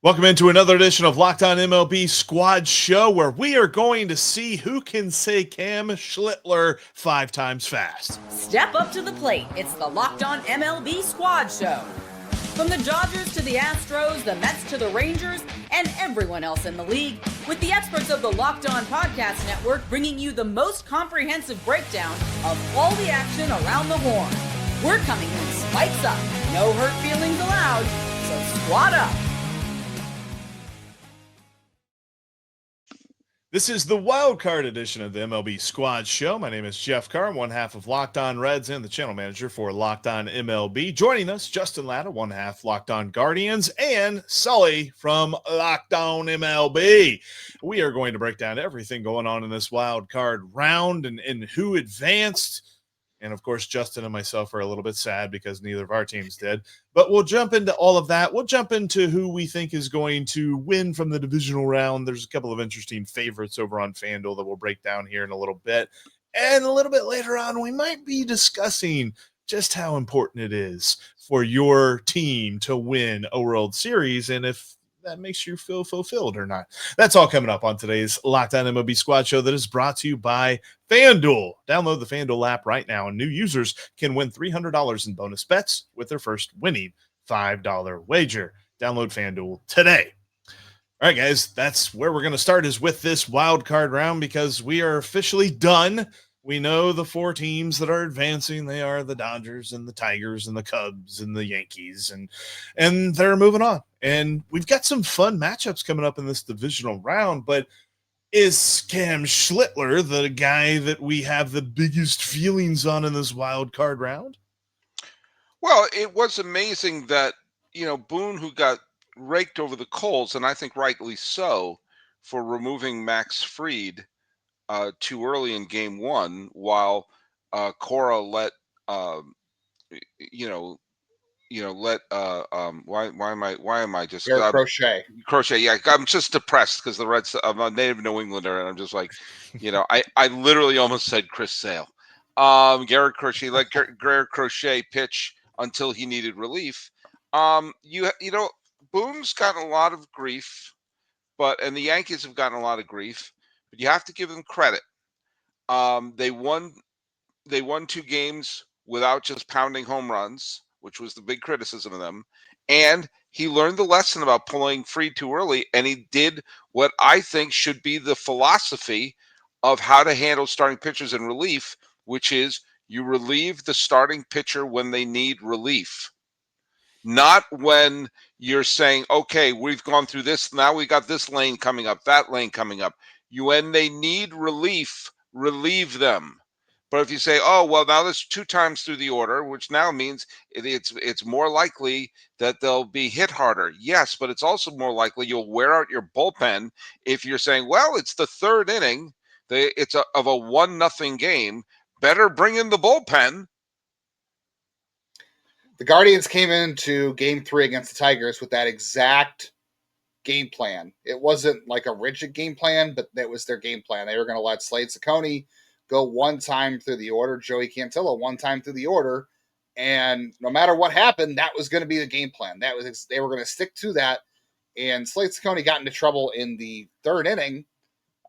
Welcome into another edition of Locked On MLB Squad Show, where we are going to see who can say Cam Schlittler 5 times fast. Step up to the plate. It's the Locked On MLB Squad Show. From the Dodgers to the Astros, the Mets to the Rangers, and everyone else in the league, with the experts of the Locked On Podcast Network bringing you the most comprehensive breakdown of all the action around the horn. We're coming in spikes up. No hurt feelings allowed, so squad up. This is the wild card edition of the MLB Squad Show. My name is Jeff Carr, one half of Locked On Reds and the channel manager for Locked On MLB. Joining us, Justin Latta, one half Locked On Guardians, and Sully from Locked On MLB. We are going to break down everything going on in this wild card round and who advanced. And, of course, Justin and myself are a little bit sad because neither of our teams did. But we'll jump into all of that. We'll jump into who we think is going to win from the divisional round. There's a couple of interesting favorites over on FanDuel that we'll break down here in a little bit. And a little bit later on, we might be discussing just how important it is for your team to win a World Series and if that makes you feel fulfilled or not. That's all coming up on today's Locked On MLB Squad Show that is brought to you by FanDuel. Download the FanDuel app right now, and new users can win $300 in bonus bets with their first winning $5 wager. Download FanDuel today. All right, guys, that's where we're going to start is with this wild card round because we are officially done. We know the 4 teams that are advancing. They are the Dodgers and the Tigers and the Cubs and the Yankees, and they're moving on. And we've got some fun matchups coming up in this divisional round, but is Cam Schlittler the guy that we have the biggest feelings on in this wild card round? Well, it was amazing that, Boone, who got raked over the coals, and I think rightly so, for removing Max Fried too early in game 1, while Cora let why am I just Crochet? Yeah, I'm just depressed because the Reds. I'm a native New Englander, and I'm just like, I literally almost said Chris Sale. Garrett Crochet let Garrett Crochet pitch until he needed relief. Boone's gotten a lot of grief, and the Yankees have gotten a lot of grief. But you have to give them credit. They won 2 games without just pounding home runs, which was the big criticism of them. And he learned the lesson about pulling Fried too early, and he did what I think should be the philosophy of how to handle starting pitchers in relief, which is you relieve the starting pitcher when they need relief. Not when you're saying, okay, we've gone through this, now we got this lane coming up, that lane coming up. When they need relief, relieve them. But if you say, oh, well, now there's 2 times through the order, which now means it's more likely that they'll be hit harder. Yes, but it's also more likely you'll wear out your bullpen if you're saying, well, it's the 3rd inning. It's of a 1-0 game. Better bring in the bullpen. The Guardians came into game 3 against the Tigers with that exact game plan. It wasn't like a rigid game plan, but that was their game plan. They were going to let Slade Ciccone go 1 time through the order, Joey Cantillo 1 time through the order, and no matter what happened, that was going to be the game plan. They were going to stick to that, and Slade Ciccone got into trouble in the 3rd inning,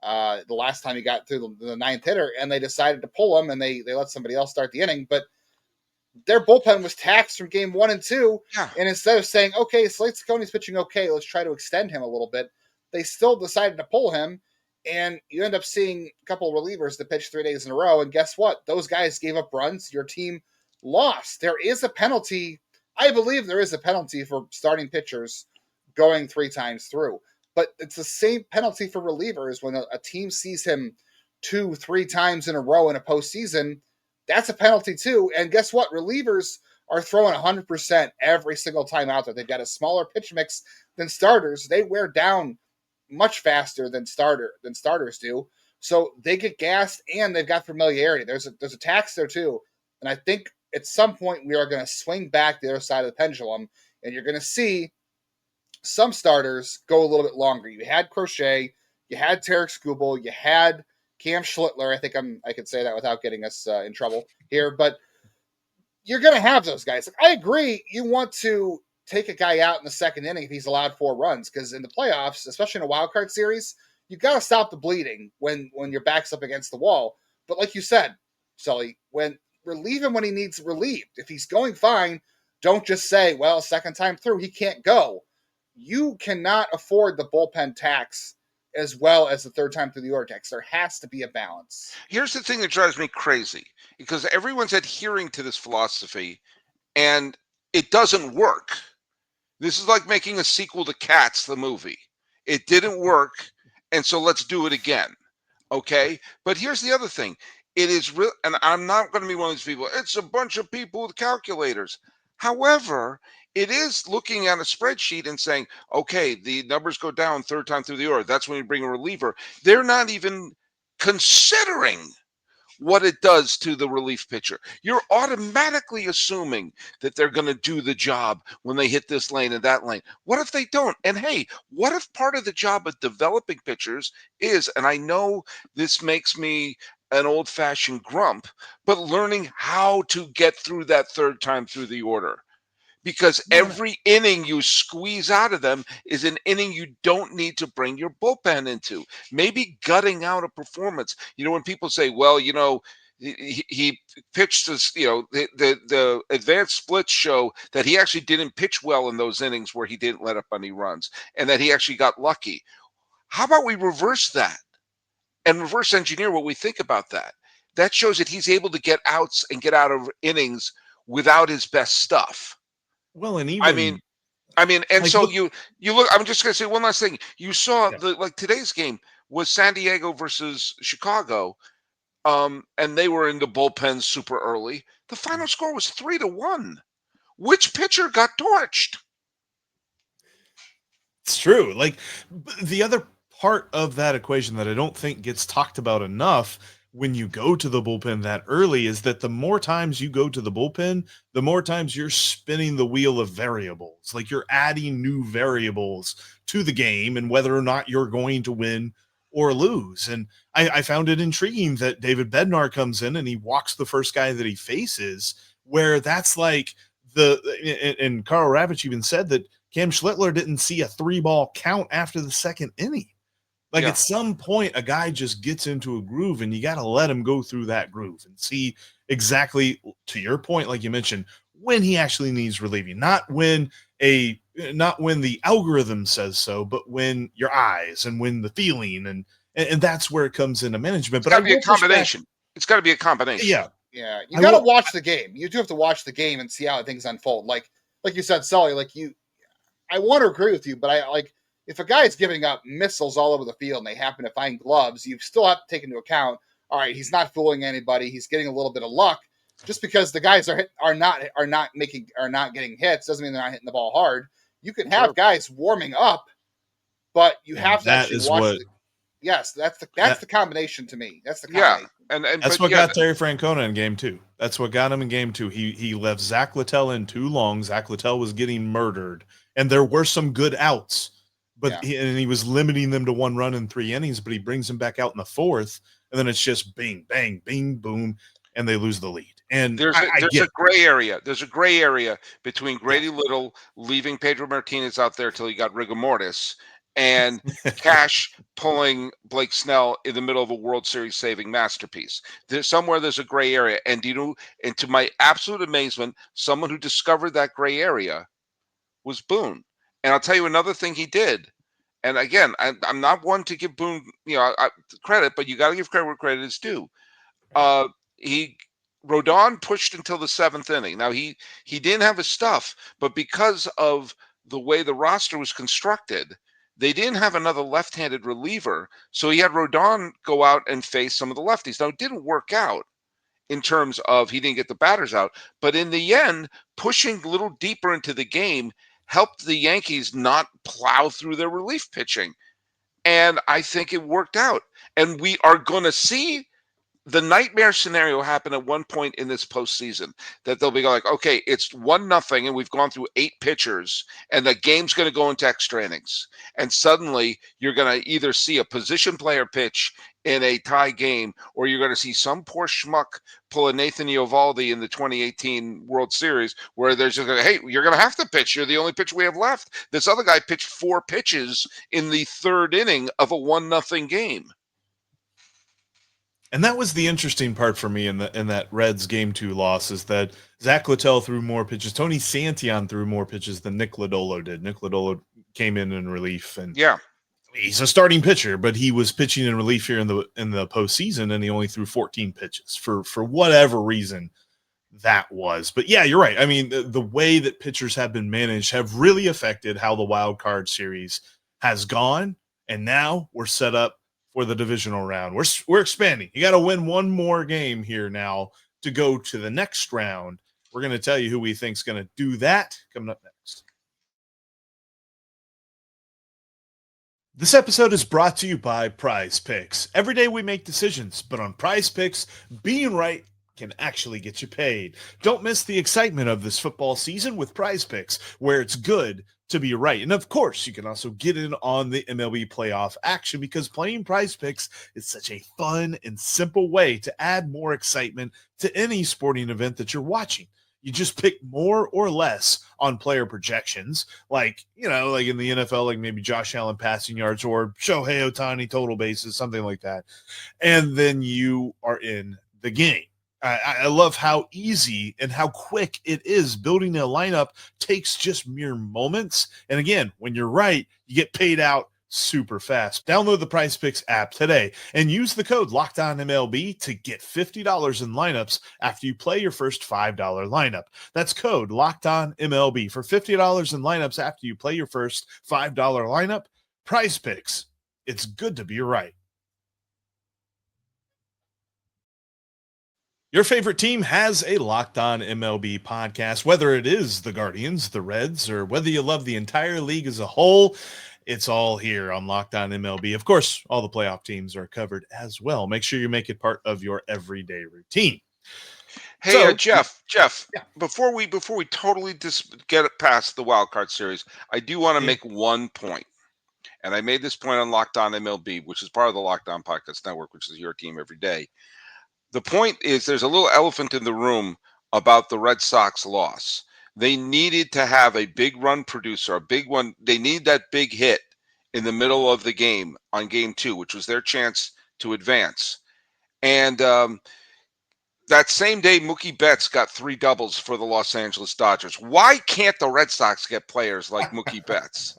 the last time he got through the 9th hitter, and they decided to pull him, and they let somebody else start the inning, but their bullpen was taxed from game 1 and 2. Yeah. And instead of saying, okay, Slade Ciccone's pitching okay, let's try to extend him a little bit, they still decided to pull him. And you end up seeing a couple of relievers that pitch 3 days in a row. And guess what? Those guys gave up runs. Your team lost. There is a penalty. I believe there is a penalty for starting pitchers going 3 times through. But it's the same penalty for relievers when a team sees him 2-3 times in a row in a postseason. That's a penalty too. And guess what? Relievers are throwing 100% every single time out there. They've got a smaller pitch mix than starters. They wear down much faster than starters do. So they get gassed and they've got familiarity. There's a tax there too. And I think at some point we are going to swing back the other side of the pendulum, and you're going to see some starters go a little bit longer. You had Crochet, you had Tarek Skubal, you had Cam Schlittler. I think I could say that without getting us in trouble here, but you're going to have those guys. Like, I agree. You want to take a guy out in the second inning if he's allowed 4 runs, because in the playoffs, especially in a wild card series, you got to stop the bleeding when your back's up against the wall. But like you said, Sully, relieve him when he needs relieved. If he's going fine, don't just say, well, second time through, he can't go. You cannot afford the bullpen tax as well as the third time through the order tax. There has to be a balance. Here's the thing that drives me crazy, because everyone's adhering to this philosophy, and it doesn't work. This is like making a sequel to Cats, the movie. It didn't work, and so let's do it again. Okay? But here's the other thing. It is real, and I'm not going to be one of these people. It's a bunch of people with calculators. However, it is looking at a spreadsheet and saying, okay, the numbers go down third time through the order. That's when you bring a reliever. They're not even considering what it does to the relief pitcher. You're automatically assuming that they're going to do the job when they hit this lane and that lane. What if they don't? And hey, what if part of the job of developing pitchers is, and I know this makes me an old-fashioned grump, but learning how to get through that third time through the order? Because every inning you squeeze out of them is an inning you don't need to bring your bullpen into. Maybe gutting out a performance. When people say, well, he pitched this, the advanced splits show that he actually didn't pitch well in those innings where he didn't let up any runs and that he actually got lucky. How about we reverse that and reverse engineer what we think about that? That shows that he's able to get outs and get out of innings without his best stuff. Well, and even and like, so you look. I'm just going to say one last thing. You saw today's game was San Diego versus Chicago, and they were in the bullpen super early. The final score was 3-1. Which pitcher got torched? It's true. Like, the other part of that equation that I don't think gets talked about enough when you go to the bullpen that early is that the more times you go to the bullpen, the more times you're spinning the wheel of variables. Like, you're adding new variables to the game and whether or not you're going to win or lose. And I found it intriguing that David Bednar comes in and he walks the first guy that he faces, where that's like and Carl Ravitch even said that Cam Schlittler didn't see a 3-ball count after the second inning. Like, at some point, a guy just gets into a groove, and you got to let him go through that groove and see exactly, to your point, like you mentioned, when he actually needs relieving. Not when the algorithm says so, but when your eyes and when the feeling, and that's where it comes into management. But it's got to be a combination. It's got to be a combination. Yeah. You got to watch the game. You do have to watch the game and see how things unfold. Like you said, Sully. I want to agree with you, but if a guy is giving up missiles all over the field and they happen to find gloves, you still have to take into account, all right, he's not fooling anybody. He's getting a little bit of luck. Just because the guys are not getting hits doesn't mean they're not hitting the ball hard. You can have guys warming up, but you have to actually watch. That's the combination to me. That's the combination. And that's what got Terry Francona in game 2. That's what got him in game 2. He left Zach Littell in too long. Zach Littell was getting murdered, and there were some good outs. But he was limiting them to 1 run in 3 innings, but he brings them back out in the 4th, and then it's just bing, bang, bing, boom, and they lose the lead. And there's a gray area. There's a gray area between Grady Little leaving Pedro Martinez out there till he got rigor mortis and Cash pulling Blake Snell in the middle of a World Series saving masterpiece. There's a gray area. And and to my absolute amazement, someone who discovered that gray area was Boone. And I'll tell you another thing he did. And again, I'm not one to give Boone, credit, but you got to give credit where credit is due. Rodon pushed until the 7th inning. Now he didn't have his stuff, but because of the way the roster was constructed, they didn't have another left-handed reliever. So he had Rodon go out and face some of the lefties. Now it didn't work out in terms of he didn't get the batters out, but in the end, pushing a little deeper into the game helped the Yankees not plow through their relief pitching. And I think it worked out. And we are going to see the nightmare scenario happen at one point in this postseason, that they'll be like, okay, it's 1-0 and we've gone through 8 pitchers and the game's going to go into extra innings. And suddenly you're going to either see a position player pitch in a tie game, or you're going to see some poor schmuck pull a Nathan Eovaldi in the 2018 World Series where they're just going to, hey, you're going to have to pitch. You're the only pitcher we have left. This other guy pitched 4 pitches in the 3rd inning of a 1-0 game. And that was the interesting part for me in that Reds Game 2 loss, is that Zach Littell threw more pitches. Tony Santillan threw more pitches than Nick Lodolo did. Nick Lodolo came in relief, and he's a starting pitcher, but he was pitching in relief here in the postseason, and he only threw 14 pitches for whatever reason that was. But yeah, you're right. I mean, the way that pitchers have been managed have really affected how the wild card series has gone, and now we're set up for the divisional round. We're expanding. You got to win one more game here now to go to the next round. We're going to tell you who we think is going to do that coming up next. This episode is brought to you by Prize Picks. Every day we make decisions, but on Prize Picks, being right can actually get you paid. Don't miss the excitement of this football season with Prize Picks, where it's good to be right. And of course, you can also get in on the MLB playoff action, because playing Prize Picks is such a fun and simple way to add more excitement to any sporting event that you're watching. You just pick more or less on player projections, like in the NFL, like maybe Josh Allen passing yards or Shohei Ohtani total bases, something like that. And then you are in the game. I love how easy and how quick it is. Building a lineup takes just mere moments. And again, when you're right, you get paid out super fast. Download the Prize Picks app today and use the code LOCKEDONMLB to get $50 in lineups after you play your first $5 lineup. That's code LOCKEDONMLB for $50 in lineups after you play your first $5 lineup. Prize Picks. It's good to be right. Your favorite team has a Locked On MLB podcast, whether it is the Guardians, the Reds, or whether you love the entire league as a whole. It's all here on Locked On MLB. Of course, all the playoff teams are covered as well. Make sure you make it part of your everyday routine. Hey, Jeff, yeah. before we totally get it past the wild card series, I do want to make one point. And I made this point on Locked On MLB, which is part of the Locked On Podcast Network, which is your team every day. The point is, there's a little elephant in the room about the Red Sox loss. They needed to have a big run producer, a big one. They need that big hit in the middle of the game on Game 2, which was their chance to advance. And that same day, Mookie Betts got 3 doubles for the Los Angeles Dodgers. Why can't the Red Sox get players like Mookie Betts?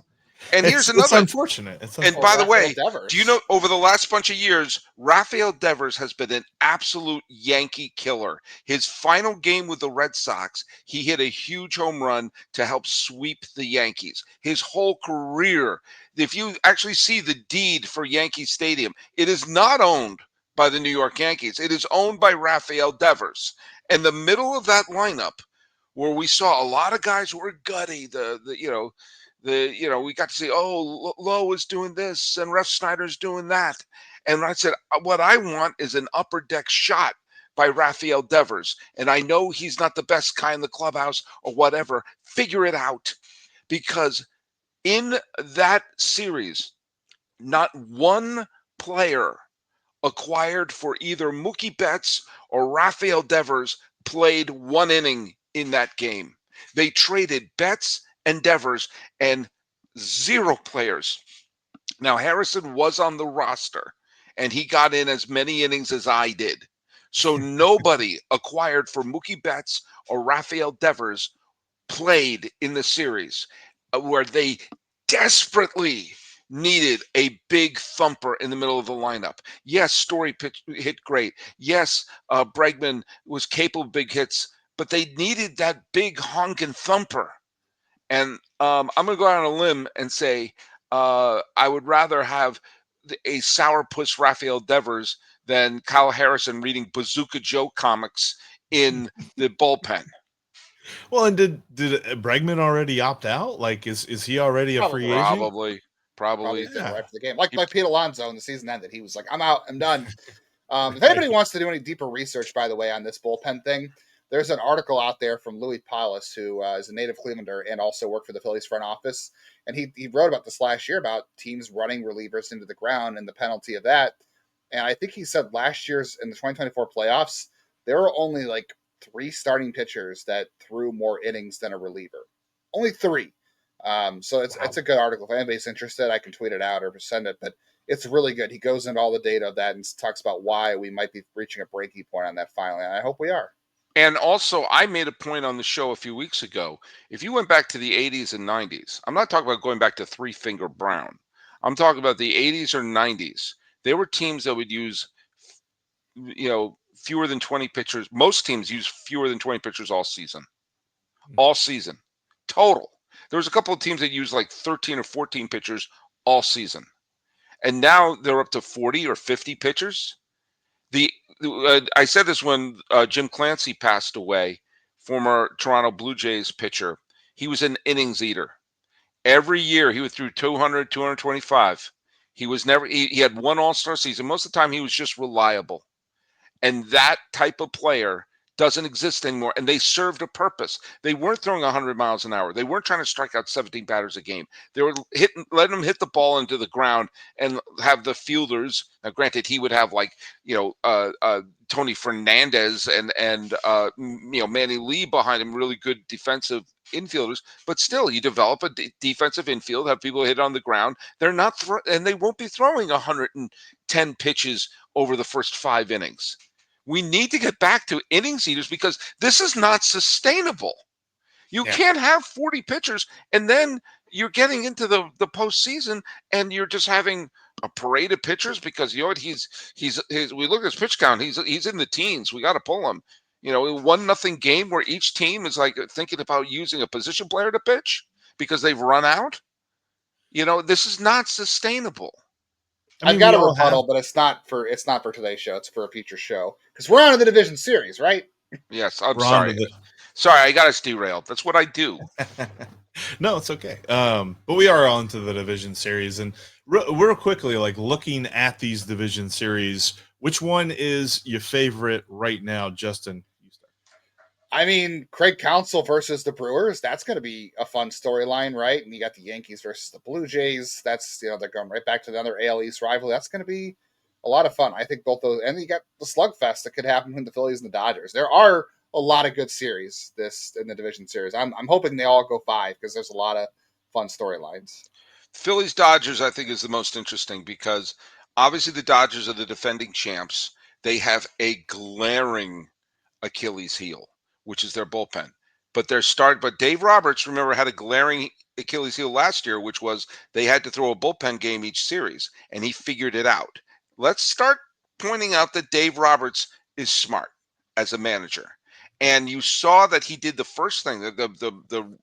And here's another. It's unfortunate. And by the way, do you know, over the last bunch of years, Rafael Devers has been an absolute Yankee killer. His final game with the Red Sox, he hit a huge home run to help sweep the Yankees. His whole career, if you actually see the deed for Yankee Stadium, it is not owned by the New York Yankees. It is owned by Rafael Devers. And the middle of that lineup, where we saw a lot of guys who were gutty, we got to see, Lowe is doing this and Ref Snyder's doing that. And I said, what I want is an upper deck shot by Rafael Devers. And I know he's not the best guy in the clubhouse or whatever. Figure it out. Because in that series, not one player acquired for either Mookie Betts or Rafael Devers played 1 inning in that game. They traded Betts and Devers and 0 players. Now, Harrison was on the roster, and he got in as many innings as I did. So nobody acquired for Mookie Betts or Rafael Devers played in the series, where they desperately needed a big thumper in the middle of the lineup. Yes, Story hit great. Yes, Bregman was capable of big hits, but they needed that big honking thumper. And I'm going to go out on a limb and say I would rather have a sourpuss Rafael Devers than Kyle Harrison reading Bazooka Joe comics in the bullpen. Well, and did Bregman already opt out? Like, is he already a free agent? Probably right after the game. Like Pete Alonso, when the season ended, he was like, I'm out, I'm done. If anybody wants to do any deeper research, by the way, on this bullpen thing, there's an article out there from Louis Paulus, who is a native Clevelander and also worked for the Phillies front office. And he wrote about this last year about teams running relievers into the ground and the penalty of that. And I think he said last year's in the 2024 playoffs, there were only like 3 starting pitchers that threw more innings than a reliever. Only 3. So it's a good article. If anybody's interested, I can tweet it out or send it, but it's really good. He goes into all the data of that and talks about why we might be reaching a breaking point on that finally. And I hope we are. And also, I made a point on the show a few weeks ago. If you went back to the 80s and 90s, I'm not talking about going back to Three Finger Brown. I'm talking about the 80s or 90s. There were teams that would use, fewer than 20 pitchers. Most teams use fewer than 20 pitchers all season. All season. Total. There was a couple of teams that used like 13 or 14 pitchers all season. And now they're up to 40 or 50 pitchers. I said this when Jim Clancy passed away, former Toronto Blue Jays pitcher. He was an innings eater. Every year he would throw 200, 225. He had one all-star season. Most of the time he was just reliable. And that type of player doesn't exist anymore. And they served a purpose. They weren't throwing 100 miles an hour. They weren't trying to strike out 17 batters a game. They were letting them hit the ball into the ground and have the fielders. Now, granted, he would have Tony Fernandez and Manny Lee behind him, really good defensive infielders. But still, you develop a defensive infield, have people hit on the ground. They're not, and they won't be throwing 110 pitches over the first 5 innings. We need to get back to innings eaters because this is not sustainable. You can't have 40 pitchers and then you're getting into the postseason and you're just having a parade of pitchers because we look at his pitch count. He's in the teens. We got to pull him. A 1-0 game where each team is like thinking about using a position player to pitch because they've run out. This is not sustainable. I've got a rebuttal, but it's not for today's show. It's for a future show because we're on to the Division Series, right? Yes, I'm sorry. Sorry, I got us derailed. That's what I do. No, it's okay. But we are on to the Division Series, and real quickly, like looking at these Division Series, which one is your favorite right now, Justin? I mean, Craig Counsell versus the Brewers, that's going to be a fun storyline, right? And you got the Yankees versus the Blue Jays. That's, they're going right back to the other AL East rivalry. That's going to be a lot of fun. I think both those, and you got the slugfest that could happen between the Phillies and the Dodgers. There are a lot of good series in the Division Series. I'm hoping they all go 5 because there's a lot of fun storylines. Phillies Dodgers, I think, is the most interesting because obviously the Dodgers are the defending champs. They have a glaring Achilles heel, which is their bullpen. But Dave Roberts, remember, had a glaring Achilles heel last year, which was they had to throw a bullpen game each series, and he figured it out. Let's start pointing out that Dave Roberts is smart as a manager. And you saw that he did the first thing. The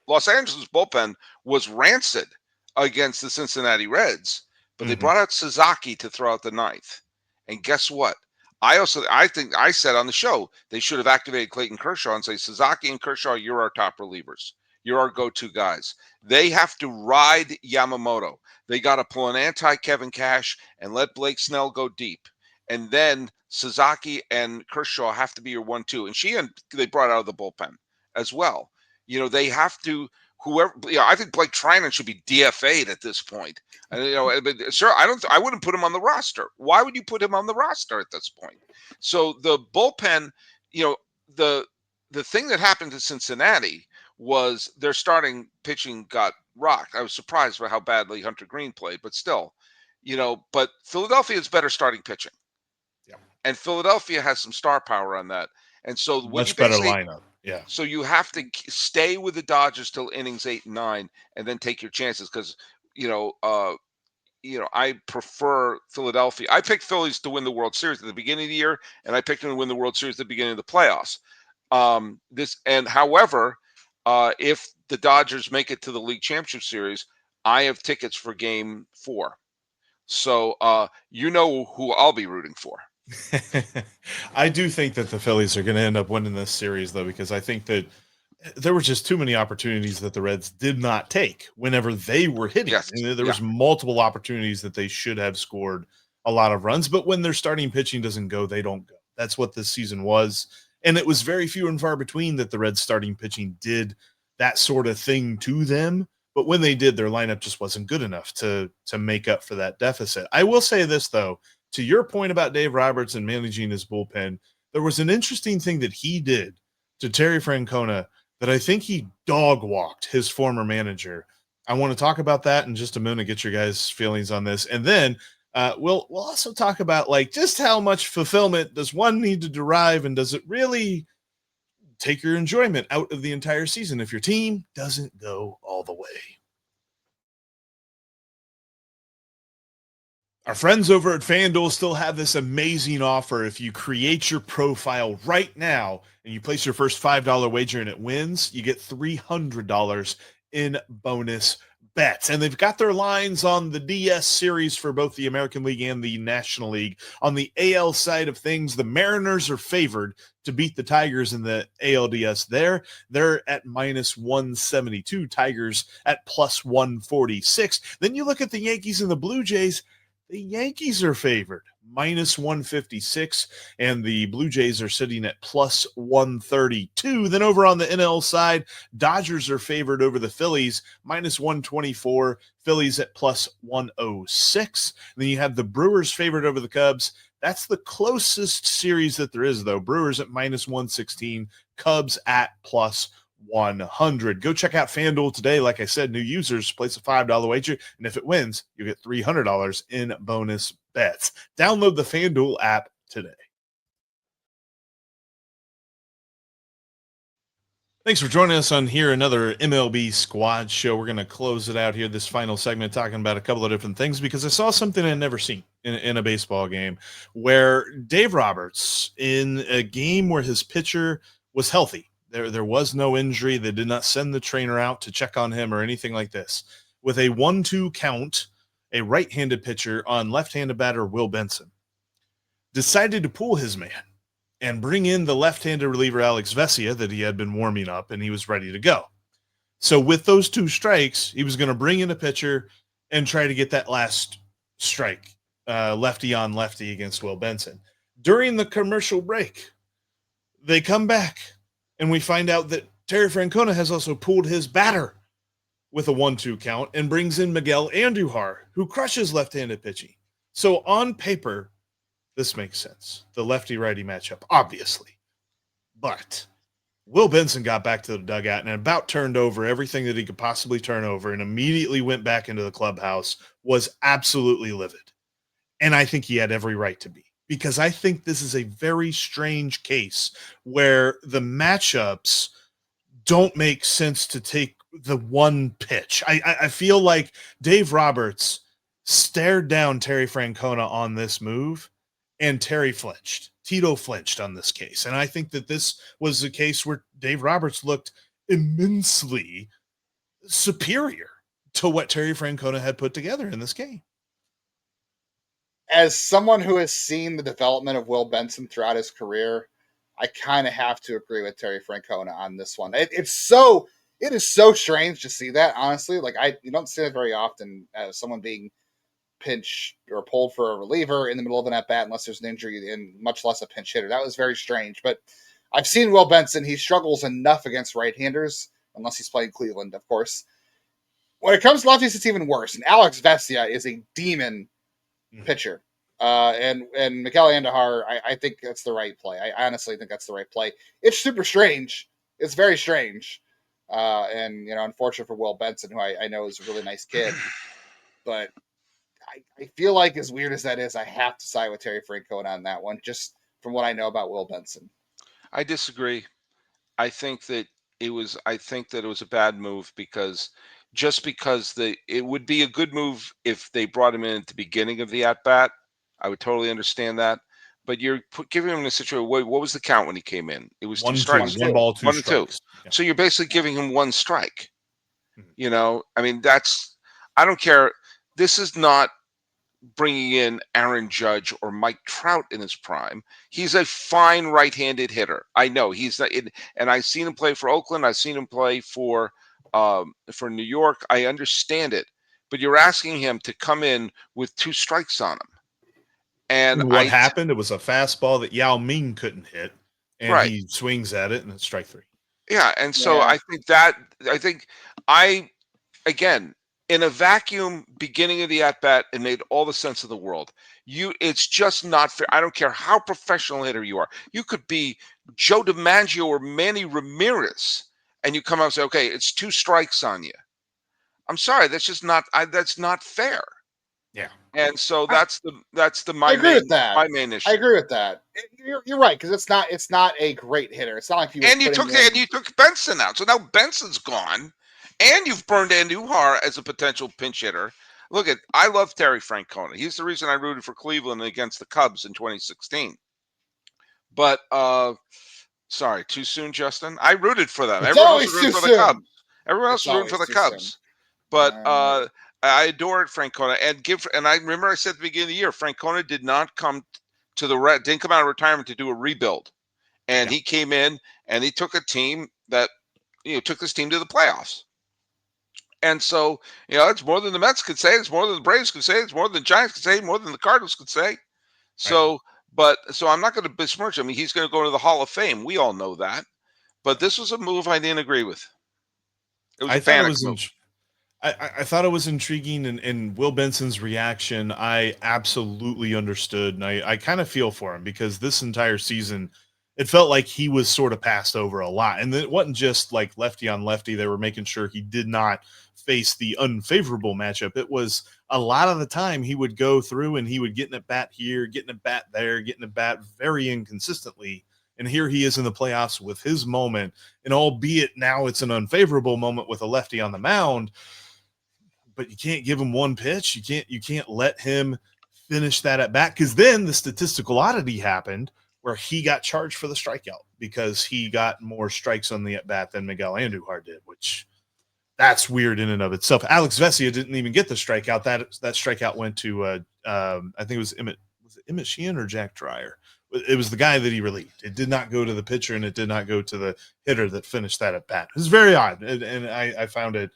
Los Angeles bullpen was rancid against the Cincinnati Reds, but they brought out Sasaki to throw out the 9th. And guess what? I think I said on the show they should have activated Clayton Kershaw and say, Sasaki and Kershaw, you're our top relievers. You're our go-to guys. They have to ride Yamamoto. They got to pull an anti-Kevin Cash and let Blake Snell go deep. And then Sasaki and Kershaw have to be your 1-2. And they brought out of the bullpen as well. They have to I think Blake Trinan should be DFA'd at this point. Sure, I wouldn't put him on the roster. Why would you put him on the roster at this point? So the bullpen, the thing that happened to Cincinnati was their starting pitching got rocked. I was surprised by how badly Hunter Green played, but still, but Philadelphia is better starting pitching. Yeah. And Philadelphia has some star power on that. And so much better lineup. Yeah. So you have to stay with the Dodgers till innings 8 and 9, and then take your chances because I prefer Philadelphia. I picked Phillies to win the World Series at the beginning of the year, and I picked them to win the World Series at the beginning of the playoffs. However, if the Dodgers make it to the League Championship Series, I have tickets for Game 4. So who I'll be rooting for. I do think that the Phillies are going to end up winning this series, though, because I think that there were just too many opportunities that the Reds did not take whenever they were hitting. Yes. There was multiple opportunities that they should have scored a lot of runs, but when their starting pitching doesn't go, they don't go. That's what this season was. And it was very few and far between that the Reds starting pitching did that sort of thing to them. But when they did, their lineup just wasn't good enough to make up for that deficit. I will say this, though. to your point about Dave Roberts and managing his bullpen, there was an interesting thing that he did to Terry Francona that I think he dog walked his former manager. I want to talk about that in just a minute, get your guys' feelings on this. And then we'll also talk about like just how much fulfillment does one need to derive, and does it really take your enjoyment out of the entire season if your team doesn't go all the way? Our friends over at FanDuel still have this amazing offer. If you create your profile right now and you place your first $5 wager and it wins, you get $300 in bonus bets. And they've got their lines on the DS series for both the American League and the National League. On the AL side of things, the Mariners are favored to beat the Tigers in the ALDS there. They're at minus 172, Tigers at plus 146. Then you look at the Yankees and the Blue Jays. The Yankees are favored, minus 156, and the Blue Jays are sitting at plus 132. Then over on the NL side, Dodgers are favored over the Phillies, minus 124, Phillies at plus 106. And then you have the Brewers favored over the Cubs. That's the closest series that there is, though. Brewers at minus 116, Cubs at plus 100. Go check out FanDuel today. Like I said, new users place a $5 wager, and if it wins, you get $300 in bonus bets. Download the FanDuel app today. Thanks for joining us on here, another MLB Squad show. We're going to close it out here, this final segment, talking about a couple of different things, because I saw something I'd never seen in a baseball game, where Dave Roberts, in a game where his pitcher was healthy, there was no injury, they did not send the trainer out to check on him or anything like this, with a 1-2 count, a right-handed pitcher on left-handed batter Will Benson decided to pull his man and bring in the left-handed reliever Alex Vesia that he had been warming up, and he was ready to go. So with those 2 strikes, he was going to bring in a pitcher and try to get that last strike, lefty on lefty against Will Benson. During the commercial break, they come back, and we find out that Terry Francona has also pulled his batter with a 1-2 count and brings in Miguel Andujar, who crushes left-handed pitching. So on paper, this makes sense. The lefty-righty matchup, obviously. But Will Benson got back to the dugout and about turned over everything that he could possibly turn over and immediately went back into the clubhouse, was absolutely livid. And I think he had every right to be, because I think this is a very strange case where the matchups don't make sense to take the one pitch. I feel like Dave Roberts stared down Terry Francona on this move, and Terry flinched. Tito flinched on this case. And I think that this was a case where Dave Roberts looked immensely superior to what Terry Francona had put together in this game. As someone who has seen the development of Will Benson throughout his career, I kind of have to agree with Terry Francona on this one. It is so strange to see that, honestly. Like, you don't see that very often, as someone being pinch or pulled for a reliever in the middle of an at-bat unless there's an injury, and much less a pinch hitter. That was very strange. But I've seen Will Benson. He struggles enough against right-handers, unless he's playing Cleveland, of course. When it comes to lefties, it's even worse. And Alex Vesia is a demon pitcher. And Miguel Andujar, I think that's the right play. I honestly think that's the right play. It's super strange. It's very strange. And, unfortunate for Will Benson, who I know is a really nice kid. But I feel like, as weird as that is, I have to side with Terry Francona on that one, just from what I know about Will Benson. I disagree. I think that it was a bad move, because it would be a good move if they brought him in at the beginning of the at bat. I would totally understand that. But you're giving him a situation. What was the count when he came in? It was 2 strikes. 1 ball, 2 strikes. Yeah. So you're basically giving him 1 strike. I mean, I don't care. This is not bringing in Aaron Judge or Mike Trout in his prime. He's a fine right-handed hitter. I know he's not, and I've seen him play for Oakland. I've seen him play for New York. I understand it, but you're asking him to come in with 2 strikes on him. And what happened? It was a fastball that Yao Ming couldn't hit, and right. He swings at it, and it's strike 3. Yeah, and so I think again, in a vacuum beginning of the at-bat, it made all the sense of the world. It's just not fair. I don't care how professional hitter you are. You could be Joe DiMaggio or Manny Ramirez, and you come out and say, okay, it's 2 strikes on you. I'm sorry, that's just not that's not fair. Yeah. And so I my agree with that. my main issue. I agree with that. You're right, because it's not a great hitter. It's not like you were And you putting took Benson out. So now Benson's gone. And you've burned Andujar as a potential pinch hitter. I love Terry Francona. He's the reason I rooted for Cleveland against the Cubs in 2016. But sorry, too soon, Justin. I rooted for them. It's Everyone else always was rooting too for the Cubs. soon. Everyone else It's was rooting for the always too soon. Cubs. But I adored Francona, and I remember I said at the beginning of the year, Francona did not come didn't come out of retirement to do a rebuild, and he came in and he took a team that took this team to the playoffs. And so, it's more than the Mets could say. It's more than the Braves could say. It's more than the Giants could say. More than the Cardinals could say. So, so I'm not going to besmirch him. He's going to go to the Hall of Fame. We all know that. But this was a move I didn't agree with. It was a panic move. I thought it was intriguing, and Will Benson's reaction, I absolutely understood, and I kind of feel for him, because this entire season, it felt like he was sort of passed over a lot, and it wasn't just like lefty on lefty. They were making sure he did not face the unfavorable matchup. It was a lot of the time he would go through and he would get an at bat here, getting a bat there, getting a bat very inconsistently. And here he is in the playoffs with his moment, and albeit now it's an unfavorable moment with a lefty on the mound, but you can't give him one pitch. You can't let him finish that at bat, because then the statistical oddity happened where he got charged for the strikeout because he got more strikes on the at bat than Miguel Andujar did, which that's weird in and of itself. Alex Vesia didn't even get the strikeout. That strikeout went to I think it was Emmett Sheehan or Jack Dreyer. It was the guy that he relieved. It did not go to the pitcher, and it did not go to the hitter that finished that at bat. It was very odd, and I found it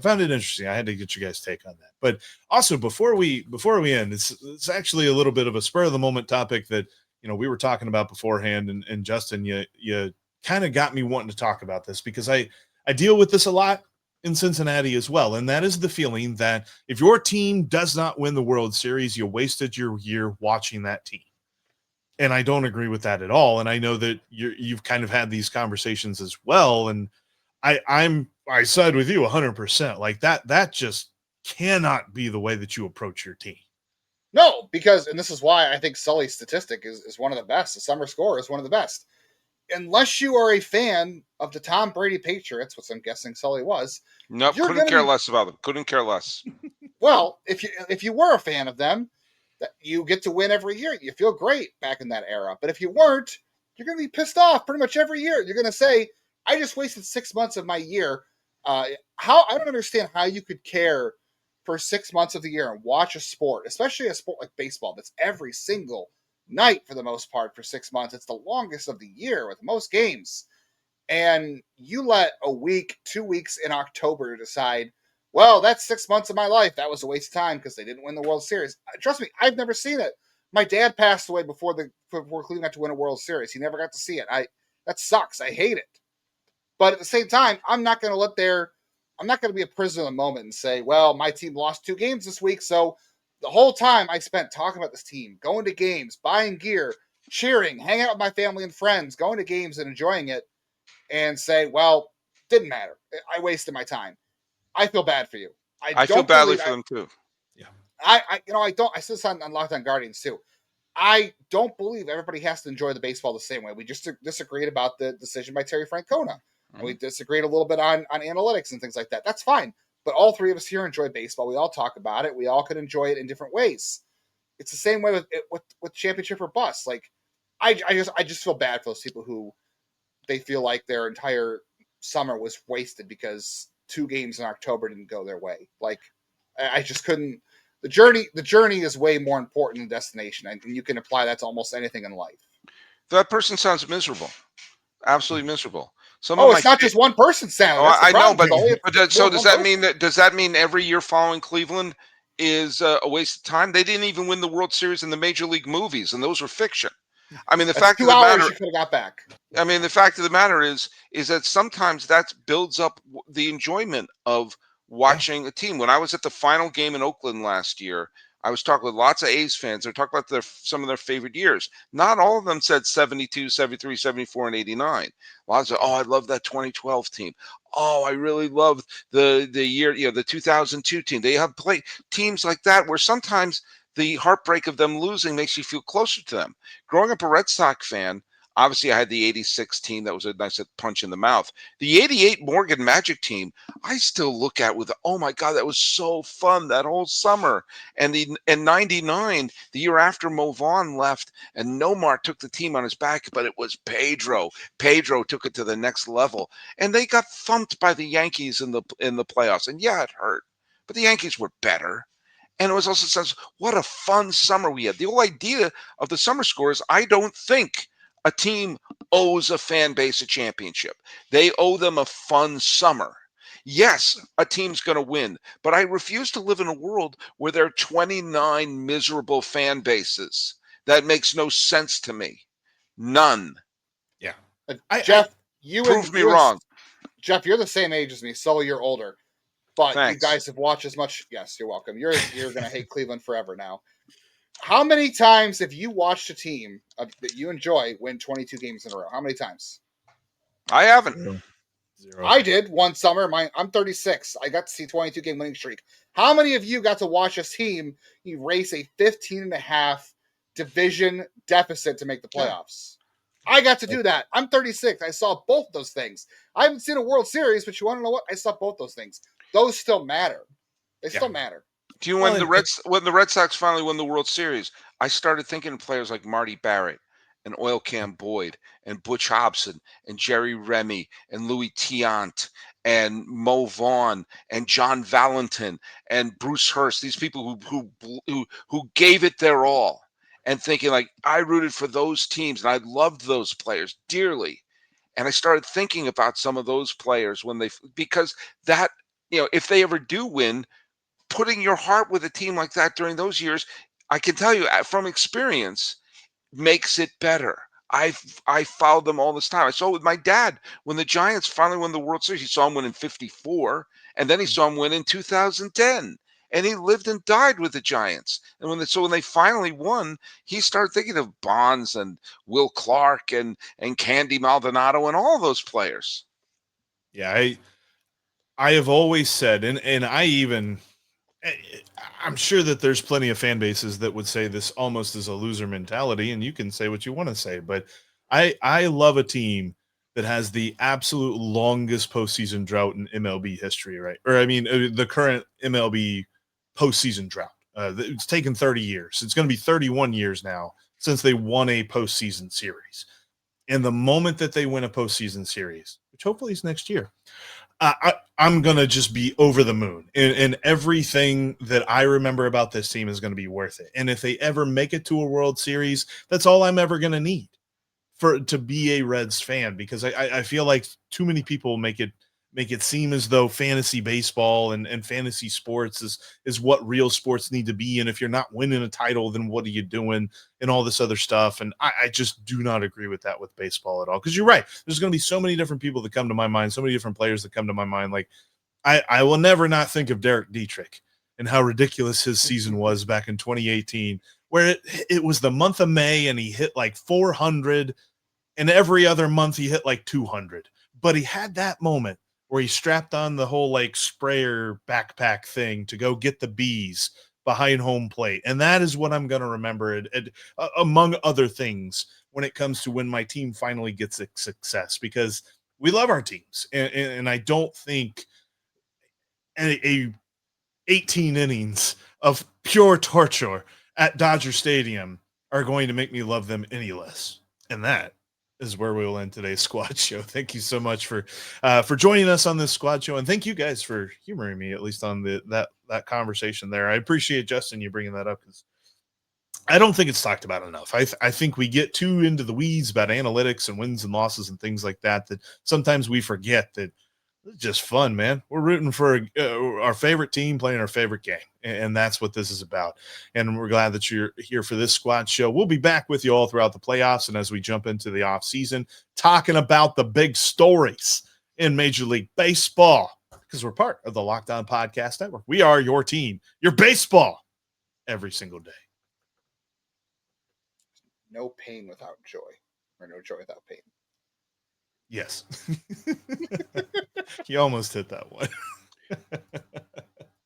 interesting. I had to get you guys' take on that. But also, before we end, it's actually a little bit of a spur of the moment topic that we were talking about beforehand, and Justin, you kind of got me wanting to talk about this, because I deal with this a lot in Cincinnati as well, and that is the feeling that if your team does not win the World Series, you wasted your year watching that team. And I don't agree with that at all. And I know that you've kind of had these conversations as well, and I side with you 100%. Like that just cannot be the way that you approach your team. No, because, and this is why I think Sully's statistic is one of the best. The summer score is one of the best. Unless you are a fan of the Tom Brady Patriots, which I'm guessing Sully was. Nope, couldn't care less about them. Couldn't care less. Well, if you were a fan of them, that you get to win every year. You feel great back in that era. But if you weren't, you're going to be pissed off pretty much every year. You're going to say, I just wasted 6 months of my year. I don't understand how you could care for 6 months of the year and watch a sport, especially a sport like baseball, that's every single night for the most part for 6 months. It's the longest of the year with most games. And you let a week, 2 weeks in October decide, well, that's 6 months of my life. That was a waste of time because they didn't win the World Series. Trust me, I've never seen it. My dad passed away before Cleveland got to win a World Series. He never got to see it. That sucks. I hate it. But at the same time, I'm not going to be a prisoner of the moment and say, well, my team lost 2 games this week. So the whole time I spent talking about this team, going to games, buying gear, cheering, hanging out with my family and friends, going to games and enjoying it, and say, well, didn't matter. I wasted my time. I feel bad for you. I feel badly for them too. Yeah. I said this on Locked On Guardians too. I don't believe everybody has to enjoy the baseball the same way. We just disagreed about the decision by Terry Francona. And we disagreed a little bit on analytics and things like that. That's fine. But all three of us here enjoy baseball. We all talk about it. We all can enjoy it in different ways. It's the same way with championship or bust. Like, I just feel bad for those people who they feel like their entire summer was wasted because 2 games in October didn't go their way. Like, I just couldn't. The journey is way more important than destination, and you can apply that to almost anything in life. That person sounds miserable. Absolutely miserable. It's not just one person's sound. I know, but does that mean every year following Cleveland is a waste of time? They didn't even win the World Series in the Major League movies, and those were fiction. I mean, the fact of the matter, you could have got back. I mean, the fact of the matter is that sometimes that builds up the enjoyment of watching a team. When I was at the final game in Oakland last year, I was talking with lots of A's fans. They're talking about some of their favorite years. Not all of them said 72, 73, 74, and 89. Lots of, oh, I love that 2012 team. Oh, I really love the year, the 2002 team. They have played teams like that where sometimes the heartbreak of them losing makes you feel closer to them. Growing up a Red Sox fan, obviously I had the 86 team. That was a nice punch in the mouth. The 88 Morgan Magic team, I still look at with, oh my God, that was so fun that whole summer. And in 99, the year after Mo Vaughn left and Nomar took the team on his back, but it was Pedro. Pedro took it to the next level. And they got thumped by the Yankees in the playoffs. And yeah, it hurt. But the Yankees were better. And it was also says, what a fun summer we had. The whole idea of the summer score is I don't think a team owes a fan base a championship. They owe them a fun summer. Yes, a team's going to win, but I refuse to live in a world where there are 29 miserable fan bases. That makes no sense to me. None. Yeah. Jeff, prove me wrong. Jeff, you're the same age as me, so you're older. But Thanks. You guys have watched as much. Yes, you're welcome. You're going to hate Cleveland forever now. How many times have you watched a team that you enjoy win 22 games in a row? How many times? I haven't. Zero. I did one summer. I'm 36. I got to see 22 game winning streak. How many of you got to watch this team erase a 15.5 division deficit to make the playoffs? I got to do that. I'm 36. I saw both those things. I haven't seen a World Series, but you want to know what? I saw both those things. Those still matter. They still matter. Do you when the Red Sox finally won the World Series, I started thinking of players like Marty Barrett and Oil Can Boyd and Butch Hobson and Jerry Remy and Louis Tiant and Mo Vaughn and John Valentin and Bruce Hurst. These people who gave it their all, and thinking like I rooted for those teams and I loved those players dearly. And I started thinking about some of those players because that, if they ever do win, putting your heart with a team like that during those years, I can tell you from experience, makes it better. I followed them all this time. I saw it with my dad when the Giants finally won the World Series. He saw him win in '54, and then he saw him win in 2010. And he lived and died with the Giants. And when they finally won, he started thinking of Bonds and Will Clark and Candy Maldonado and all those players. Yeah, I have always said, and I'm sure that there's plenty of fan bases that would say this almost is a loser mentality, and you can say what you want to say, but I love a team that has the absolute longest postseason drought in MLB history, right? Or I mean, the current MLB postseason drought. It's taken 30 years. It's going to be 31 years now since they won a postseason series. And the moment that they win a postseason series, which hopefully is next year, I'm going to just be over the moon. And everything that I remember about this team is going to be worth it. And if they ever make it to a World Series, that's all I'm ever going to need to be a Reds fan, because I feel like too many people make it seem as though fantasy baseball and fantasy sports is what real sports need to be. And if you're not winning a title, then what are you doing and all this other stuff? And I just do not agree with that with baseball at all. Because you're right. There's going to be so many different people that come to my mind, so many different players that come to my mind. Like I will never not think of Derek Dietrich and how ridiculous his season was back in 2018, where it was the month of May and he hit like 400, and every other month he hit like 200. But he had that moment where he strapped on the whole like sprayer backpack thing to go get the bees behind home plate. And that is what I'm going to remember, among other things, when it comes to when my team finally gets a success, because we love our teams. And I don't think a 18 innings of pure torture at Dodger Stadium are going to make me love them any less. And that is where we will end today's squad show. Thank you so much for joining us on this squad show, and thank you guys for humoring me, at least on that conversation there. I appreciate, Justin, you bringing that up, because I don't think it's talked about enough. I think we get too into the weeds about analytics and wins and losses and things like that sometimes we forget that it's just fun, man. We're rooting for our favorite team playing our favorite game, and that's what this is about. And we're glad that you're here for this squad show. We'll be back with you all throughout the playoffs and as we jump into the off season, talking about the big stories in Major League Baseball. because we're part of the Locked On Podcast Network. We are your team, your baseball, every single day. No pain without joy, or no joy without pain. Yes. You almost hit that one.